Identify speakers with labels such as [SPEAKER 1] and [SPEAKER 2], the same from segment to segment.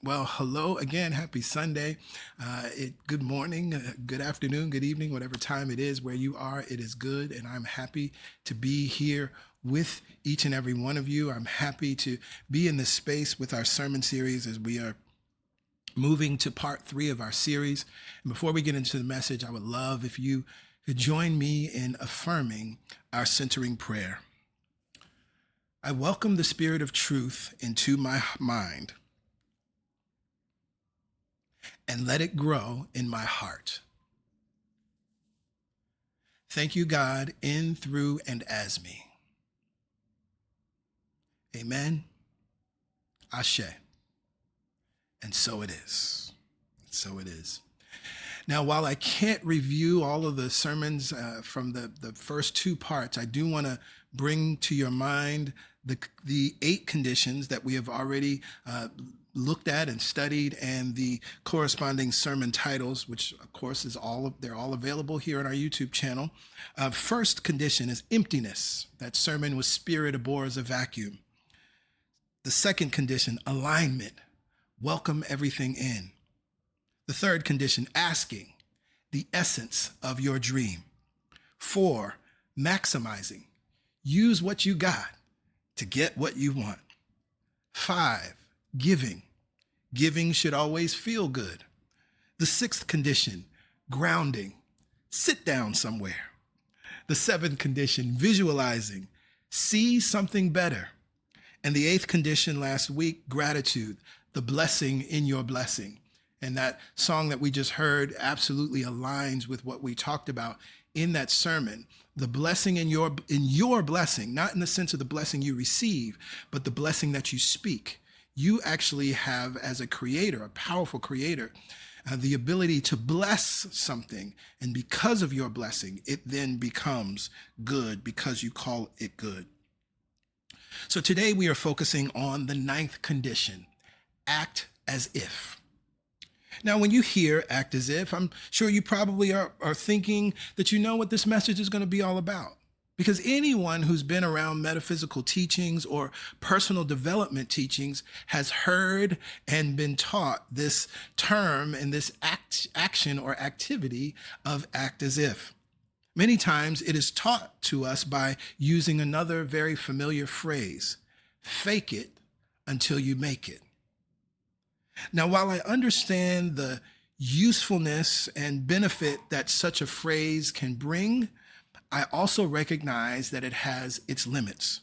[SPEAKER 1] Well, hello again. Happy Sunday. Good morning, good afternoon, good evening, whatever time it is where you are. It is good, and I'm happy to be here with each and every one of you. I'm happy to be in this space with our sermon series as we are moving to part 3 of our series. And before we get into the message, I would love if you could join me in affirming our centering prayer. I welcome the Spirit of truth into my mind and let it grow in my heart. Thank you, God, in, through, and as me. Amen. Ashe. And so it is. So it is. Now, while I can't review all of the sermons from the first 2 parts, I do want to bring to your mind the 8 conditions that we have already looked at and studied, and the corresponding sermon titles, which of course they're all available here on our YouTube channel. First condition is emptiness. That sermon was spirit abhors a vacuum. The second condition, alignment. Welcome everything in. The third condition, asking, the essence of your dream. 4, maximizing. Use what you got to get what you want. 5, giving. Giving should always feel good. The 6th condition, grounding. Sit down somewhere. The 7th condition, visualizing. See something better. And the 8th condition last week, gratitude, the blessing in your blessing. And that song that we just heard absolutely aligns with what we talked about in that sermon. The blessing in your blessing, not in the sense of the blessing you receive, but the blessing that you speak. You actually have, as a creator, a powerful creator, the ability to bless something. And because of your blessing, it then becomes good because you call it good. So today we are focusing on the 9th condition, act as if. Now, when you hear act as if, I'm sure you probably are thinking that you know what this message is going to be all about. Because anyone who's been around metaphysical teachings or personal development teachings has heard and been taught this term and this action or activity of act as if. Many times it is taught to us by using another very familiar phrase, fake it until you make it. Now, while I understand the usefulness and benefit that such a phrase can bring, I also recognize that it has its limits.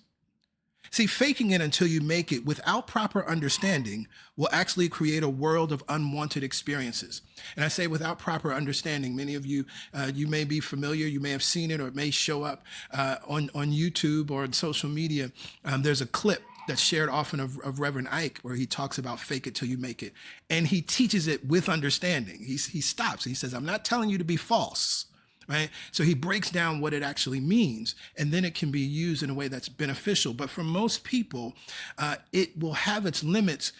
[SPEAKER 1] See, faking it until you make it without proper understanding will actually create a world of unwanted experiences. And I say without proper understanding. Many of you, you may be familiar, you may have seen it, or it may show up on YouTube or on social media. There's a clip that's shared often of Reverend Ike, where he talks about fake it till you make it. And he teaches it with understanding. He stops. He says, I'm not telling you to be false, right? So he breaks down what it actually means, and then it can be used in a way that's beneficial. But for most people, it will have its limits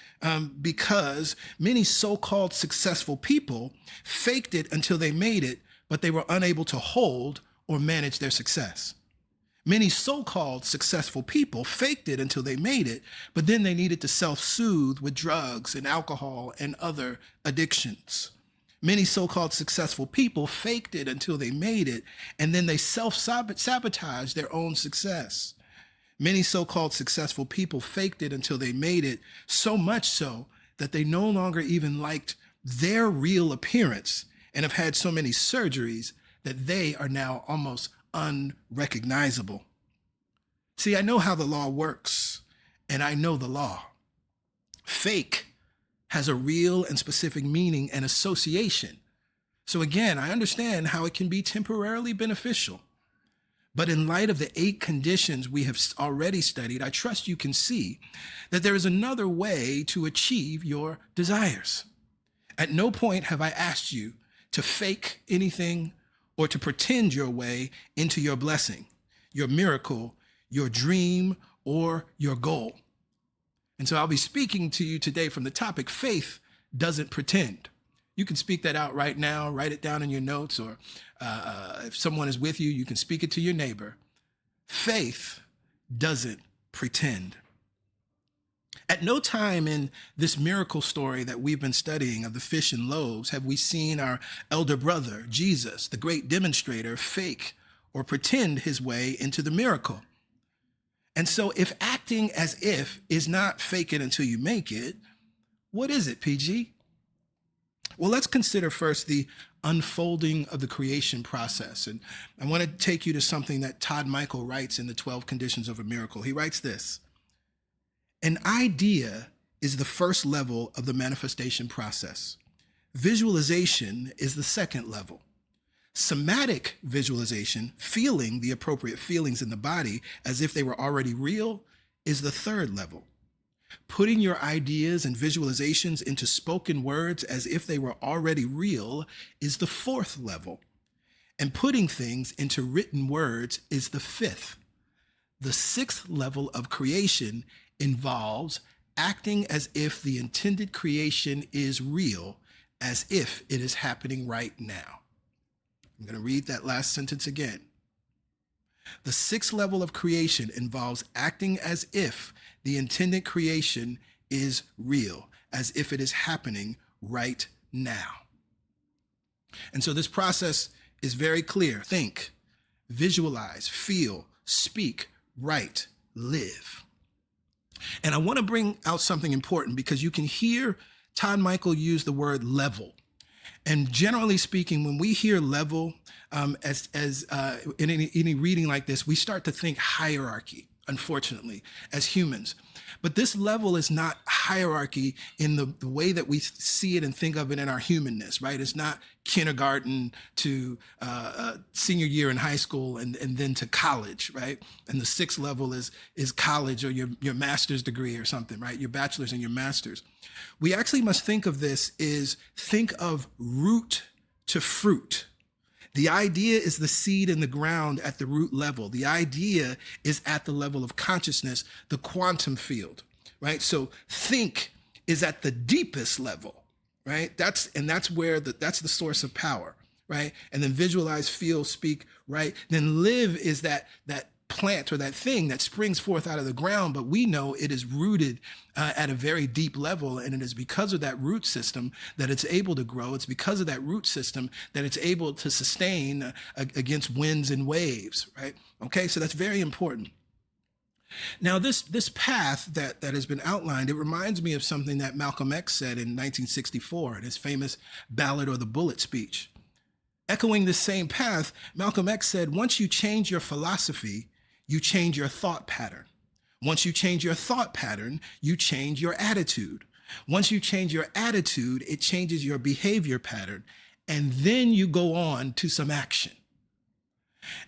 [SPEAKER 1] because many so-called successful people faked it until they made it, but they were unable to hold or manage their success. Many so-called successful people faked it until they made it, but then they needed to self-soothe with drugs and alcohol and other addictions. Many so-called successful people faked it until they made it, and then they self-sabotaged their own success. Many so-called successful people faked it until they made it, so much so that they no longer even liked their real appearance and have had so many surgeries that they are now almost unrecognizable. See, I know how the law works, and I know the law. Fake has a real and specific meaning and association. So again, I understand how it can be temporarily beneficial. But in light of the 8 conditions we have already studied, I trust you can see that there is another way to achieve your desires. At no point have I asked you to fake anything or to pretend your way into your blessing, your miracle, your dream, or your goal. And so I'll be speaking to you today from the topic, faith doesn't pretend. You can speak that out right now, write it down in your notes, or if someone is with you, you can speak it to your neighbor. Faith doesn't pretend. At no time in this miracle story that we've been studying of the fish and loaves have we seen our elder brother, Jesus, the great demonstrator, fake or pretend his way into the miracle. And so if acting as if is not fake it until you make it, what is it, PG? Well, let's consider first the unfolding of the creation process. And I want to take you to something that Todd Michael writes in the 12 Conditions of a Miracle. He writes this: an idea is the first level of the manifestation process. Visualization is the second level. Somatic visualization, feeling the appropriate feelings in the body as if they were already real, is the third level. Putting your ideas and visualizations into spoken words as if they were already real is the fourth level. And putting things into written words is the fifth. The sixth level of creation involves acting as if the intended creation is real, as if it is happening right now. I'm going to read that last sentence again. The sixth level of creation involves acting as if the intended creation is real, as if it is happening right now. And so this process is very clear. Think, visualize, feel, speak, write, live. And I want to bring out something important because you can hear Todd Michael use the word level. And generally speaking, when we hear level, in any reading like this, we start to think hierarchy, unfortunately, as humans. But this level is not hierarchy in the way that we see it and think of it in our humanness, right? It's not kindergarten to senior year in high school and then to college, right? And the sixth level is college or your master's degree or something, right? Your bachelor's and your master's. We actually must think of this think of root to fruit. The idea is the seed in the ground at the root level. The idea is at the level of consciousness, the quantum field, right? So think is at the deepest level, right? That's where that's the source of power, right? And then visualize, feel, speak, right? Then live is that plant or that thing that springs forth out of the ground, but we know it is rooted at a very deep level, and it is because of that root system that it's able to grow. It's because of that root system that it's able to sustain against winds and waves, right? Okay, so that's very important. Now, this path that has been outlined, it reminds me of something that Malcolm X said in 1964 in his famous Ballad or the Bullet speech. Echoing this same path, Malcolm X said, once you change your philosophy, you change your thought pattern. Once you change your thought pattern, you change your attitude. Once you change your attitude, it changes your behavior pattern. And then you go on to some action.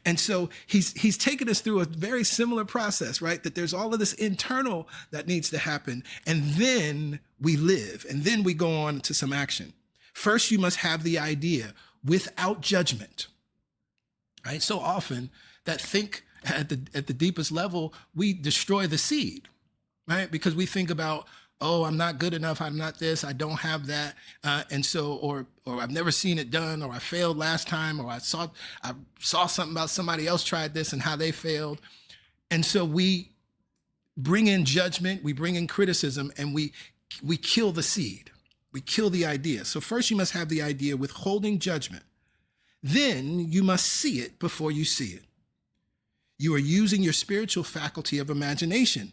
[SPEAKER 1] And so he's taken us through a very similar process, right? That there's all of this internal that needs to happen. And then we live, and then we go on to some action. First, you must have the idea without judgment, right? So often that think at the deepest level, we destroy the seed, right? Because we think about, oh, I'm not good enough. I'm not this. I don't have that. And so, or I've never seen it done, or I failed last time, or I saw something about somebody else tried this and how they failed. And so we bring in judgment, we bring in criticism, and we kill the seed. We kill the idea. So first you must have the idea withholding judgment. Then you must see it before you see it. You are using your spiritual faculty of imagination.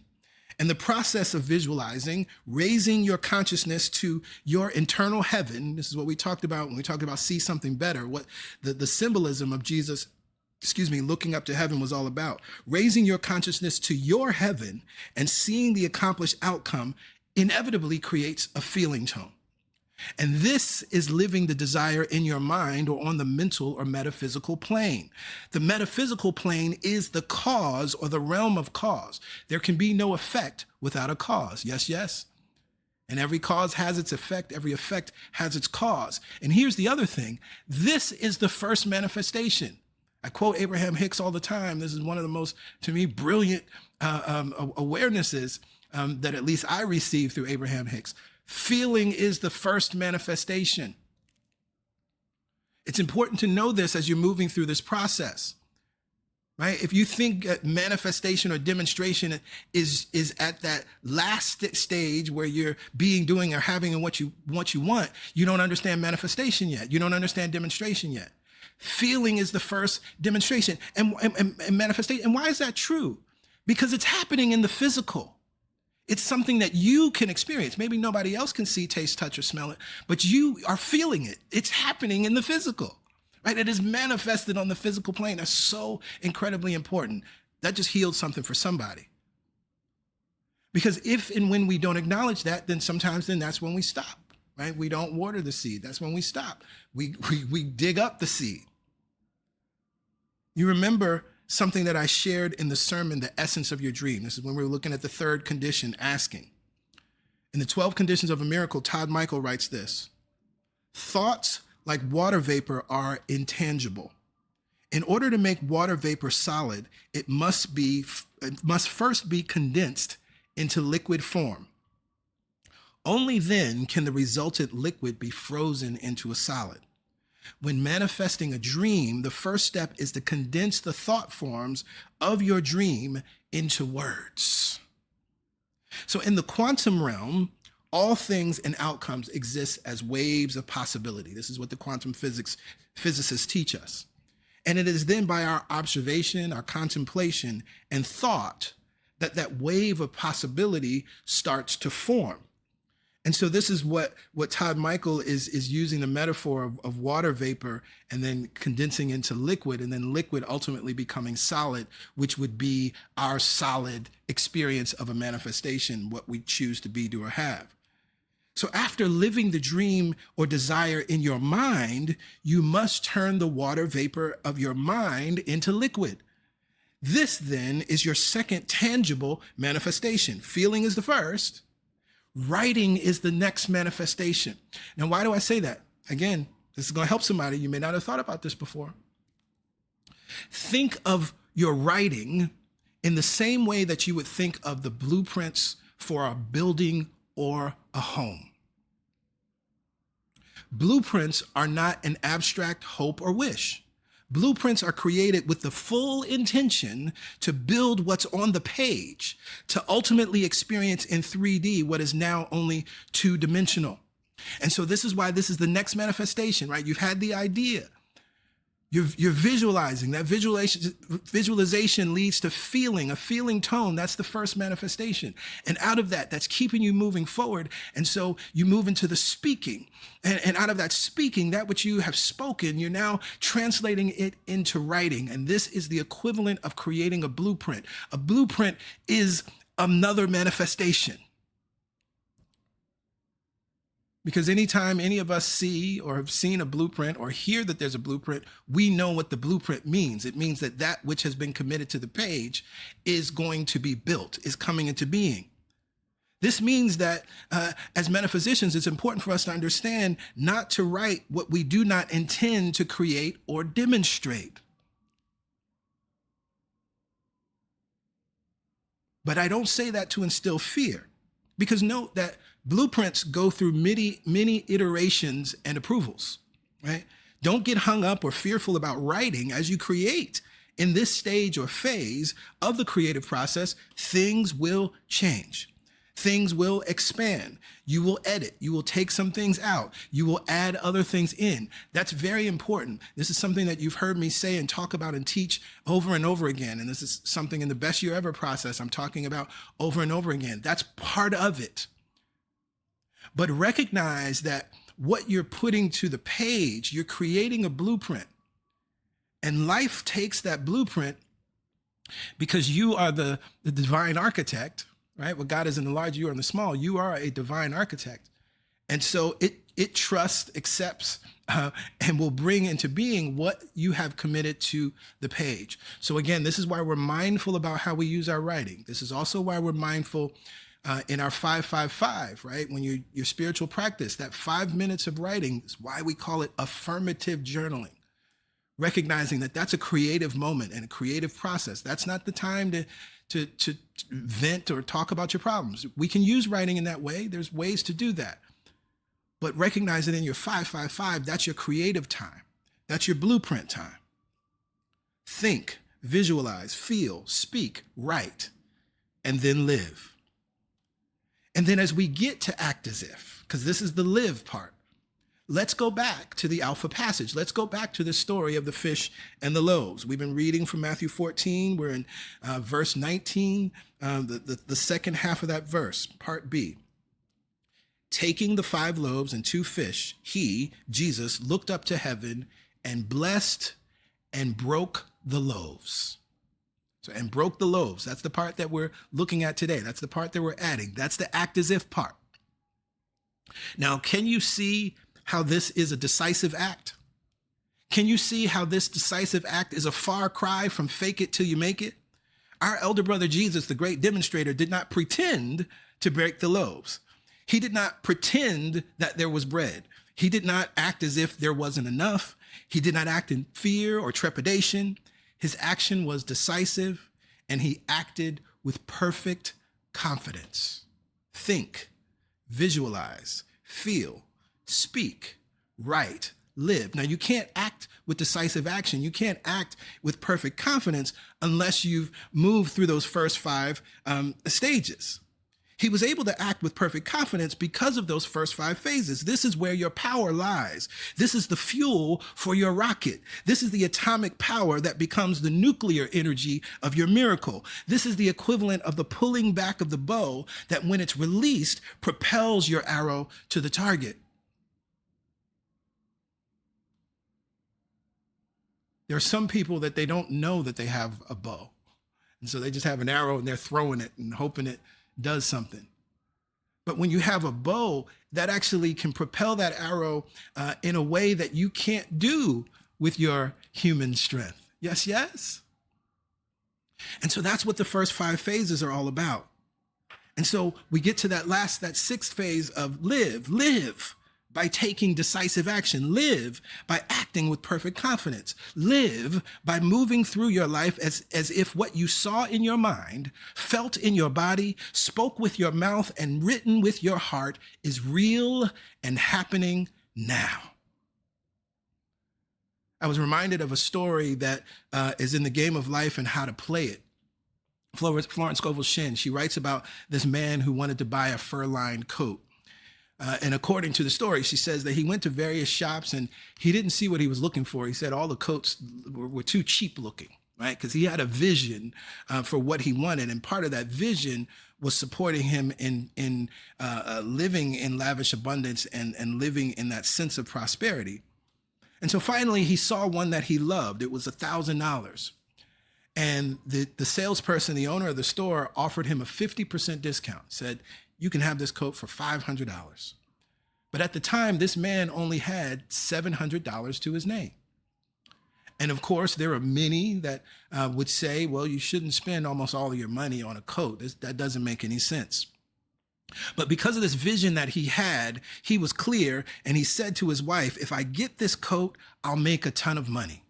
[SPEAKER 1] And the process of visualizing, raising your consciousness to your internal heaven, this is what we talked about when we talked about see something better, what the symbolism of Jesus, looking up to heaven was all about. Raising your consciousness to your heaven and seeing the accomplished outcome inevitably creates a feeling tone. And this is living the desire in your mind or on the mental or metaphysical plane. The metaphysical plane is the cause or the realm of cause. There can be no effect without a cause. Yes, yes. And every cause has its effect. Every effect has its cause. And here's the other thing. This is the first manifestation. I quote Abraham Hicks all the time. This is one of the most, to me, brilliant awarenesses that at least I received through Abraham Hicks. Feeling is the first manifestation. It's important to know this as you're moving through this process. right? If you think manifestation or demonstration is at that last stage where you're doing, or having and what you want, you don't understand manifestation yet. You don't understand demonstration yet. Feeling is the first demonstration and manifestation. And why is that true? Because it's happening in the physical. It's something that you can experience. Maybe nobody else can see, taste, touch, or smell it, but you are feeling it. It's happening in the physical, right? It is manifested on the physical plane. That's so incredibly important. That just healed something for somebody. Because if and when we don't acknowledge that, then sometimes that's when we stop, right? We don't water the seed. That's when we stop. We dig up the seed. You remember something that I shared in the sermon, the essence of your dream. This is when we were looking at the third condition, asking. In the 12 conditions of a miracle, Todd Michael writes this: thoughts like water vapor are intangible. In order to make water vapor solid, it must first be condensed into liquid form. Only then can the resultant liquid be frozen into a solid. When manifesting a dream, the first step is to condense the thought forms of your dream into words. So in the quantum realm, all things and outcomes exist as waves of possibility. This is what the quantum physicists teach us. And it is then by our observation, our contemplation, and thought that wave of possibility starts to form. And so this is what Todd Michael is using, the metaphor of water vapor and then condensing into liquid, and then liquid ultimately becoming solid, which would be our solid experience of a manifestation, what we choose to be, do, or have. So after living the dream or desire in your mind, you must turn the water vapor of your mind into liquid. This then is your second tangible manifestation. Feeling is the first. Writing is the next manifestation. Now, why do I say that? Again, this is going to help somebody. You may not have thought about this before. Think of your writing in the same way that you would think of the blueprints for a building or a home. Blueprints are not an abstract hope or wish. Blueprints are created with the full intention to build what's on the page, to ultimately experience in 3D what is now only two-dimensional. And so this is why this is the next manifestation, right? You've had the idea. You're visualizing. That visualization leads to feeling, a feeling tone. That's the first manifestation. And out of that, that's keeping you moving forward. And so you move into the speaking. And out of that speaking, that which you have spoken, you're now translating it into writing. And this is the equivalent of creating a blueprint. A blueprint is another manifestation. Because anytime any of us see or have seen a blueprint or hear that there's a blueprint, we know what the blueprint means. It means that that which has been committed to the page is going to be built, is coming into being. This means that as metaphysicians, it's important for us to understand not to write what we do not intend to create or demonstrate. But I don't say that to instill fear, because note that blueprints go through many iterations and approvals, right? Don't get hung up or fearful about writing. As you create in this stage or phase of the creative process, things will change. Things will expand. You will edit. You will take some things out. You will add other things in. That's very important. This is something that you've heard me say and talk about and teach over and over again. And this is something in the Best Year Ever process I'm talking about over and over again. That's part of it. But recognize that what you're putting to the page, you're creating a blueprint. And life takes that blueprint, because you are the divine architect, right? What God is in the large, you are in the small. You are a divine architect. And so it trusts, accepts, and will bring into being what you have committed to the page. So again, this is why we're mindful about how we use our writing. This is also why we're mindful in our 5-5-5, right? When your spiritual practice, that 5 minutes of writing is why we call it affirmative journaling. Recognizing that that's a creative moment and a creative process. That's not the time to vent or talk about your problems. We can use writing in that way. There's ways to do that. But recognize that in your 5-5-5, that's your creative time. That's your blueprint time. Think, visualize, feel, speak, write, and then live. And then as we get to act as if, because this is the live part, let's go back to the Alpha passage. Let's go back to the story of the fish and the loaves. We've been reading from Matthew 14. We're in verse 19, the second half of that verse, part B. Taking the 5 loaves and 2 fish, he, Jesus, looked up to heaven and blessed and broke the loaves. So, and broke the loaves. That's the part that we're looking at today. That's the part that we're adding. That's the act as if part. Now, can you see how this is a decisive act? Can you see how this decisive act is a far cry from fake it till you make it? Our elder brother Jesus, the great demonstrator, did not pretend to break the loaves. He did not pretend that there was bread. He did not act as if there wasn't enough. He did not act in fear or trepidation. His action was decisive, and he acted with perfect confidence. Think, visualize, feel, speak, write, live. Now, you can't act with decisive action. You can't act with perfect confidence unless you've moved through those first 5 stages. He was able to act with perfect confidence because of those first 5 phases. This is where your power lies. This is the fuel for your rocket. This is the atomic power that becomes the nuclear energy of your miracle. This is the equivalent of the pulling back of the bow that, when it's released, propels your arrow to the target. There are some people that they don't know that they have a bow. And so they just have an arrow and they're throwing it and hoping it does something. But when you have a bow, that actually can propel that arrow in a way that you can't do with your human strength. Yes, yes. And so that's what the first 5 phases are all about. And so we get to that 6th phase of live by taking decisive action, live by acting with perfect confidence, live by moving through your life as if what you saw in your mind, felt in your body, spoke with your mouth, and written with your heart is real and happening now. I was reminded of a story that is in the Game of Life and How to Play It. Florence Scovel Shinn, she writes about this man who wanted to buy a fur-lined coat. And according to the story, she says that he went to various shops and he didn't see what he was looking for. He said all the coats were too cheap looking, right? Because he had a vision for what he wanted. And part of that vision was supporting him in living in lavish abundance and living in that sense of prosperity. And so finally, he saw one that he loved. It was $1,000. And the salesperson, the owner of the store, offered him a 50% discount, said, you can have this coat for $500. But at the time, this man only had $700 to his name. And of course, there are many that would say, well, you shouldn't spend almost all of your money on a coat. That doesn't make any sense. But because of this vision that he had, he was clear, and he said to his wife, if I get this coat, I'll make a ton of money.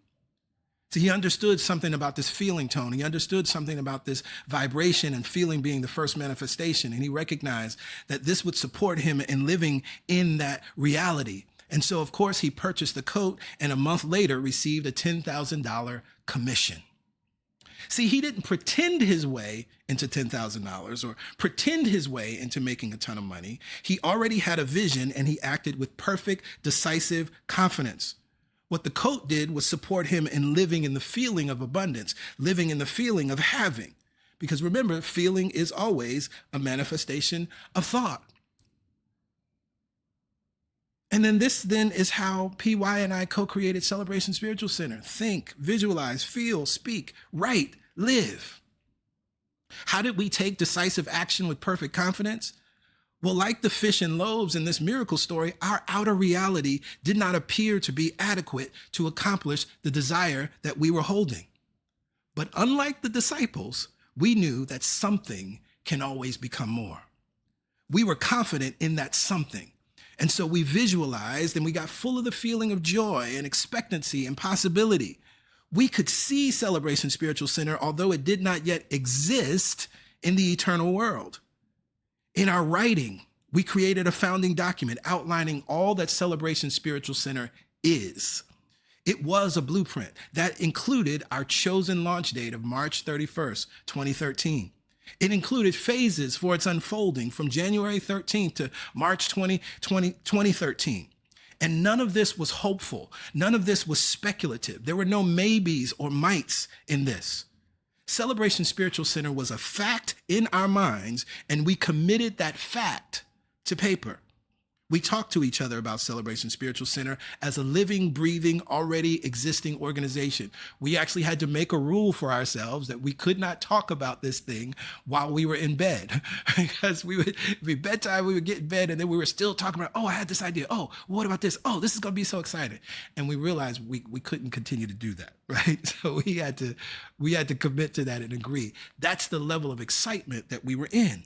[SPEAKER 1] So he understood something about this feeling tone. He understood something about this vibration and feeling being the first manifestation. And he recognized that this would support him in living in that reality. And so, of course, he purchased the coat and a month later received a $10,000 commission. See, he didn't pretend his way into $10,000 or pretend his way into making a ton of money. He already had a vision and he acted with perfect, decisive confidence. What the coat did was support him in living in the feeling of abundance, living in the feeling of having. Because remember, feeling is always a manifestation of thought. And then this is how PY and I co-created Celebration Spiritual Center. Think, visualize, feel, speak, write, live. How did we take decisive action with perfect confidence? Well, like the fish and loaves in this miracle story, our outer reality did not appear to be adequate to accomplish the desire that we were holding. But unlike the disciples, we knew that something can always become more. We were confident in that something. And so we visualized and we got full of the feeling of joy and expectancy and possibility. We could see Celebration Spiritual Center, although it did not yet exist in the eternal world. In our writing, we created a founding document outlining all that Celebration Spiritual Center is. It was a blueprint that included our chosen launch date of March 31st, 2013. It included phases for its unfolding from January 13th to March 2013. And none of this was hopeful. None of this was speculative. There were no maybes or mights in this. Celebration Spiritual Center was a fact in our minds, and we committed that fact to paper. We talked to each other about Celebration Spiritual Center as a living, breathing, already existing organization. We actually had to make a rule for ourselves that we could not talk about this thing while we were in bed, because we would be bedtime, we would get in bed, and then we were still talking about, oh, I had this idea. Oh, what about this? Oh, this is going to be so exciting. And we realized we couldn't continue to do that, right? So we had to commit to that and agree. That's the level of excitement that we were in.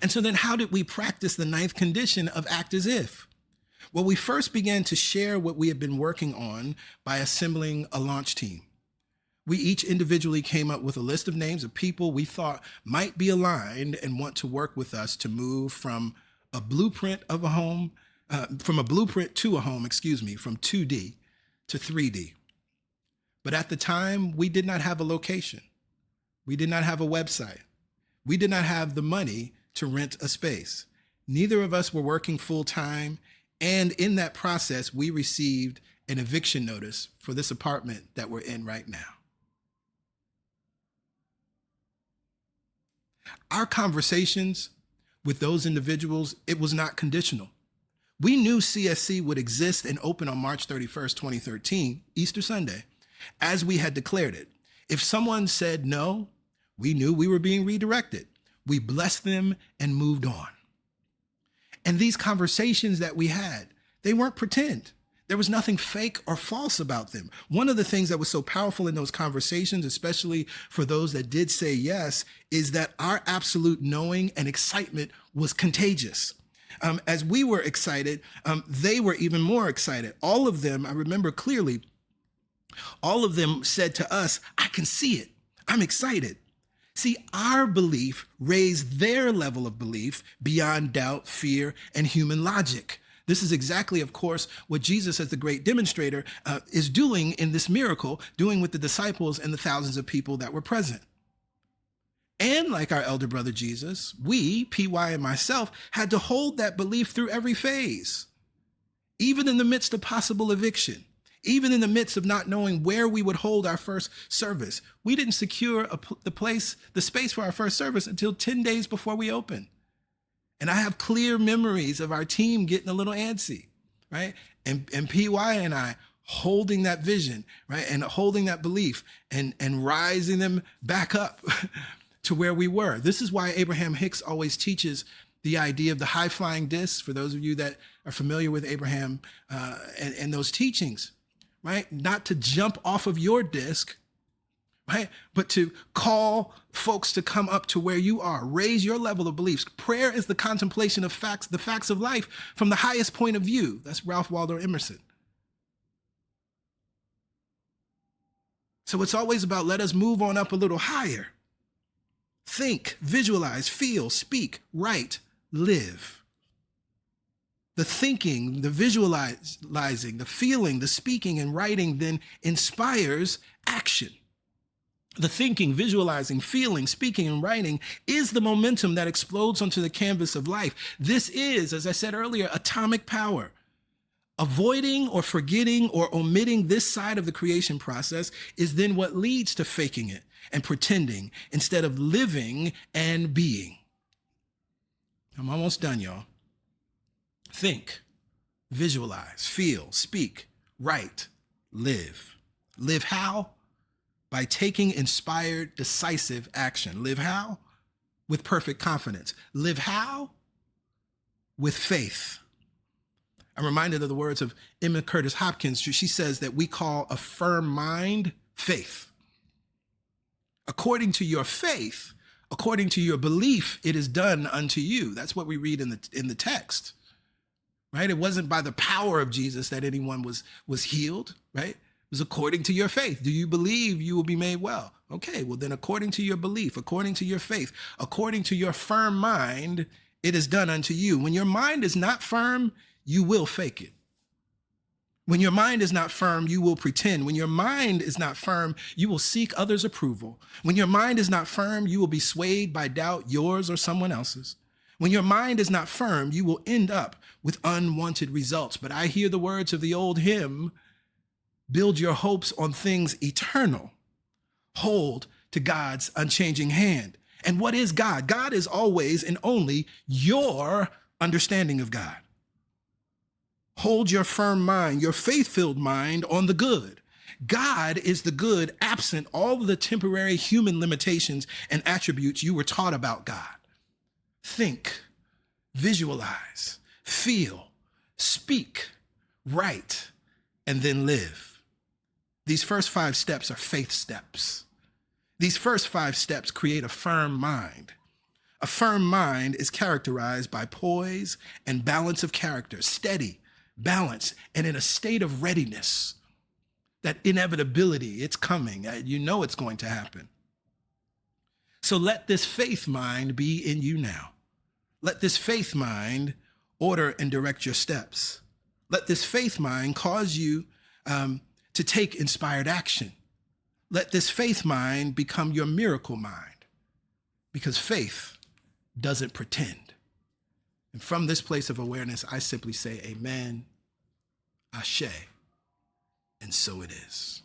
[SPEAKER 1] And so then how did we practice the ninth condition of act as if? Well, we first began to share what we had been working on by assembling a launch team. We each individually came up with a list of names of people we thought might be aligned and want to work with us to move from a blueprint of a home, from a blueprint to a home, from 2D to 3D. But at the time, we did not have a location. We did not have a website. We did not have the money to rent a space. Neither of us were working full time. And in that process, we received an eviction notice for this apartment that we're in right now. Our conversations with those individuals, it was not conditional. We knew CSC would exist and open on March 31st, 2013, Easter Sunday, as we had declared it. If someone said no, we knew we were being redirected. We blessed them and moved on. And these conversations that we had, they weren't pretend. There was nothing fake or false about them. One of the things that was so powerful in those conversations, especially for those that did say yes, is that our absolute knowing and excitement was contagious. As we were excited, they were even more excited. All of them, I remember clearly, all of them said to us, I can see it. I'm excited. See, our belief raised their level of belief beyond doubt, fear, and human logic. This is exactly, of course, what Jesus, as the great demonstrator, is doing in this miracle, doing with the disciples and the thousands of people that were present. And like our elder brother Jesus, we, PY and myself, had to hold that belief through every phase, even in the midst of possible eviction. Even in the midst of not knowing where we would hold our first service. We didn't secure the space for our first service until 10 days before we opened. And I have clear memories of our team getting a little antsy, right? And PY and I holding that vision, right? And holding that belief and rising them back up to where we were. This is why Abraham Hicks always teaches the idea of the high-flying disc, for those of you that are familiar with Abraham and those teachings. Right? Not to jump off of your disc, right? But to call folks to come up to where you are, raise your level of beliefs. Prayer is the contemplation of facts, the facts of life from the highest point of view. That's Ralph Waldo Emerson. So it's always about let us move on up a little higher. Think, visualize, feel, speak, write, live. The thinking, the visualizing, the feeling, the speaking and writing then inspires action. The thinking, visualizing, feeling, speaking, and writing is the momentum that explodes onto the canvas of life. This is, as I said earlier, atomic power. Avoiding or forgetting or omitting this side of the creation process is then what leads to faking it and pretending instead of living and being. I'm almost done, y'all. Think, visualize, feel, speak, write, live. Live how? By taking inspired, decisive action. Live how? With perfect confidence. Live how? With faith. I'm reminded of the words of Emma Curtis Hopkins. She says that we call a firm mind faith. According to your faith, according to your belief, it is done unto you. That's what we read in the text. Right? It wasn't by the power of Jesus that anyone was healed, right? It was according to your faith. Do you believe you will be made well? Okay, well then according to your belief, according to your faith, according to your firm mind, it is done unto you. When your mind is not firm, you will fake it. When your mind is not firm, you will pretend. When your mind is not firm, you will seek others' approval. When your mind is not firm, you will be swayed by doubt, yours or someone else's. When your mind is not firm, you will end up with unwanted results. But I hear the words of the old hymn, build your hopes on things eternal. Hold to God's unchanging hand. And what is God? God is always and only your understanding of God. Hold your firm mind, your faith-filled mind on the good. God is the good, absent all of the temporary human limitations and attributes you were taught about God. Think, visualize, feel, speak, write, and then live. These first 5 steps are faith steps. These first 5 steps create a firm mind. A firm mind is characterized by poise and balance of character, steady, balanced, and in a state of readiness. That inevitability, it's coming. You know it's going to happen. So let this faith mind be in you now. Let this faith mind order and direct your steps. Let this faith mind cause you to take inspired action. Let this faith mind become your miracle mind, because faith doesn't pretend. And from this place of awareness, I simply say amen, ashe, and so it is.